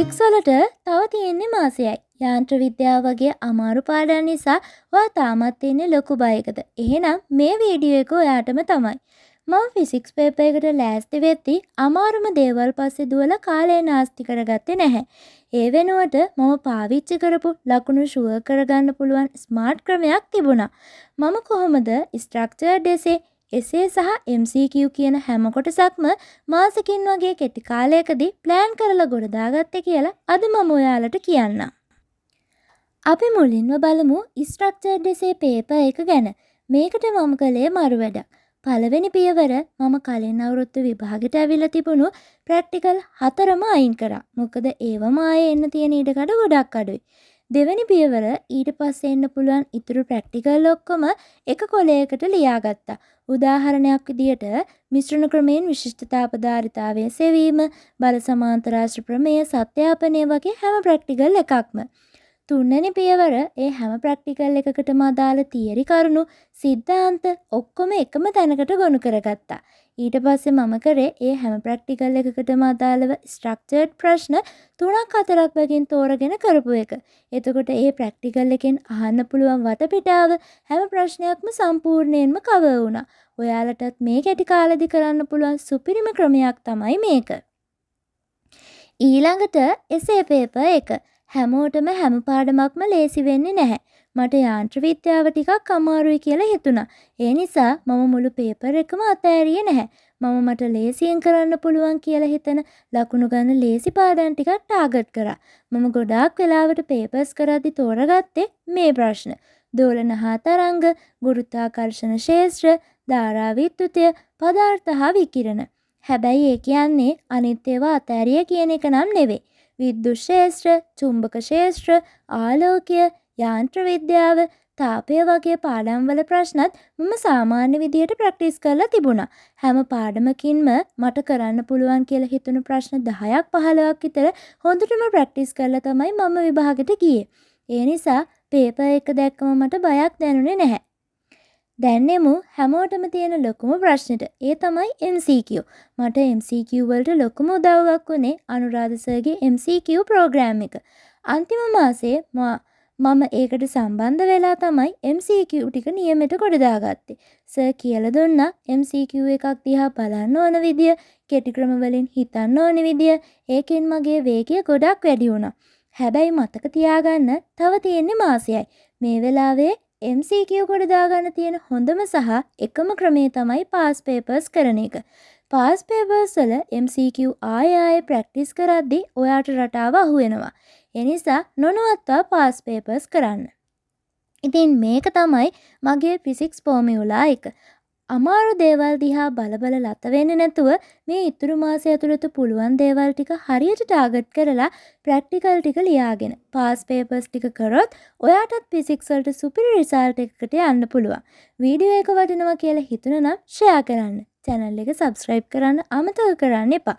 Physics වලට තව තියෙන්නේ මාසයයි. යාන්ත්‍ර විද්‍යාව වගේ අමාරු පාඩම් නිසා ඔයා තාමත් ඉන්නේ ලොකු බයකද? එහෙනම් මේ වීඩියෝ එක ඔයාටම තමයි. මම ෆිසික්ස් පේපර් එකට ලෑස්ති වෙද්දි අමාරුම දේවල් පස්සේ දුවලා කාලය නාස්ති කරගත්තේ නැහැ. ඒ වෙනුවට මම පාවිච්චි කරපු ලකුණු ෂුවර් කරගන්න පුළුවන් ස්මාර්ට් ක්‍රමයක් තිබුණා. මම කොහොමද ස්ට්‍රක්චර්ඩ් එසේ සහ MCQ කියන හැම කොටසක්ම මාසකින් වගේ කෙටි කාලයකදී ප්ලෑන් කරලා ගොඩදාගත්තේ කියලා අද මම ඔයාලට කියන්නම්. අපි මුලින්ම බලමු ස්ට්‍රක්චර්ඩ් එසේ පේපර් එක ගැන. මේකට මම කළේ මරු වැඩක්. පළවෙනි පියවර මම කලින් අවුරුද්ද විභාගෙට ඇවිල්ලා තිබුණු ප්‍රැක්ටිකල් 4ම අයින් කරා. මොකද ඒවම ආයේ එන්න තියෙන ඉඩකඩ ගොඩක් අඩුයි. දෙවෙනි පියවර ඊට පස්සේ එන්න පුළුවන් ඉතුරු ප්‍රැක්ටිකල් ඔක්කොම එක කොලයකට ලියාගත්තා. උදාහරණයක් විදියට මිශ්‍රණ ක්‍රමයෙන් විශිෂ්ටතා අපදාරිතාවය සෙවීම, බල සමාන්තරාශ්‍ර ප්‍රමේය, සත්‍යාපනය වගේ හැම ප්‍රැක්ටිකල් එකක්ම. තුන්වෙනි පියවර ඒ හැම ප්‍රැක්ටිකල් එකකටම අදාළ තියරි කරුණු, සිද්ධාන්ත ඔක්කොම එකම තැනකට ගොනු කරගත්තා. ඊට පස්සේ මම කරේ ඒ හැම ප්‍රැක්ටිකල් එකකටම අදාළව ස්ට්‍රක්චර්ඩ් ප්‍රශ්න 3-4ක් වගින් තෝරගෙන කරපු එක. එතකොට ඒ ප්‍රැක්ටිකල් එකෙන් අහන්න පුළුවන් වටපිටාව හැම ප්‍රශ්නයක්ම සම්පූර්ණයෙන්ම කවර් වුණා. ඔයාලටත් මේ කෙටි කාලෙදි කරන්න පුළුවන් සුපිරිම ක්‍රමයක් තමයි මේක. ඊළඟට එසේ පේපර් 1. හැමෝටම හැම පාඩමක්ම ලේසි වෙන්නේ නැහැ. මට යාන්ත්‍ර විද්‍යාව ටිකක් අමාරුයි කියලා හිතුණා. ඒ නිසා මම මුළු පේපර් එකම අතෑරියේ නැහැ. මම මට ලේසියෙන් කරන්න පුළුවන් කියලා හිතන ලකුණු ගන්න ලේසි පාඩම් ටිකක් ටාගට් කරා. මම ගොඩාක් වෙලාවට පේපර්ස් කරද්දි තෝරගත්තේ මේ ප්‍රශ්න. දෝලන හා තරංග, ගුරුත්වාකර්ෂණ ක්ෂේත්‍ර, ධාරා විද්‍යුතය, පදාර්ථ හා විකිරණ. හැබැයි ඒ කියන්නේ අනිත් ඒවා අතෑරිය කියන එක නම් නෙවෙයි. විද්‍යුත් ක්ෂේත්‍ර, චුම්බක ක්ෂේත්‍ර, ආලෝකය, යාන්ත්‍ර විද්‍යාව, තාපය වගේ පාඩම්වල ප්‍රශ්නත් මම සාමාන්‍ය විදියට ප්‍රැක්ටිස් කරලා තිබුණා. හැම පාඩමකින්ම මට කරන්න පුළුවන් කියලා හිතුණු ප්‍රශ්න 10ක් 15ක් විතර හොඳටම ප්‍රැක්ටිස් කරලා තමයි මම විභාගෙට ගියේ. ඒ නිසා පේපර් එක දැක්කම මට බයක් දැනුනේ නැහැ. දැන් එමු හැමෝටම තියෙන ලොකුම ප්‍රශ්නෙට. ඒ තමයි MCQ. මට MCQ වලට ලොකුම උදව්වක් වුණේ අනුරාධ සර්ගේ MCQ ප්‍රෝග්‍රෑම් එක. අන්තිම මාසේ මම ඒකට සම්බන්ධ වෙලා තමයි MCQ ටික නියමෙට ගොඩදාගත්තේ. සර් කියලා දුන්නා MCQ එකක් දිහා බලන්න ඕන විදිය, කෙටි ක්‍රම වලින් හිතන්න ඕන විදිය. ඒකෙන් මගේ වේගය ගොඩක් වැඩි වුණා. හැබැයි මතක තියාගන්න තව තියෙන්නේ මාසයයි. මේ වෙලාවේ MCQ ගොඩදාගන්න තියෙන හොඳම සහ එකම ක්‍රමය තමයි පාස් පේපර්ස් කරන එක. පාස් පේපර්ස් වල MCQ ආයෙ ප්‍රැක්ටිස් කරද්දී ඔයාට රටාව අහු වෙනවා. ඒ නිසා නොනවත්වා පාස් පේපර්ස් කරන්න. ඉතින් මේක තමයි මගේ ෆිසික්ස් ෆෝමියුලා එක. අමාරු දේවල් දිහා බල ලත වෙන්නේ නැතුව මේ ඉතුරු මාසය ඇතුළත පුළුවන් දේවල් ටික හරියට ටාගට් කරලා ප්‍රැක්ටිකල් ටික ලියාගෙන පාස් පේපර්ස් ටික කරොත් ඔයාටත් ෆිසික්ස් වලට සුපිරි රිසල්ට් එකකට යන්න පුළුවන්. වීඩියෝ එක වටිනවා කියලා හිතුණා නම් ෂෙයා කරන්න. channel එක subscribe කරන්න අමතක කරන්න එපා.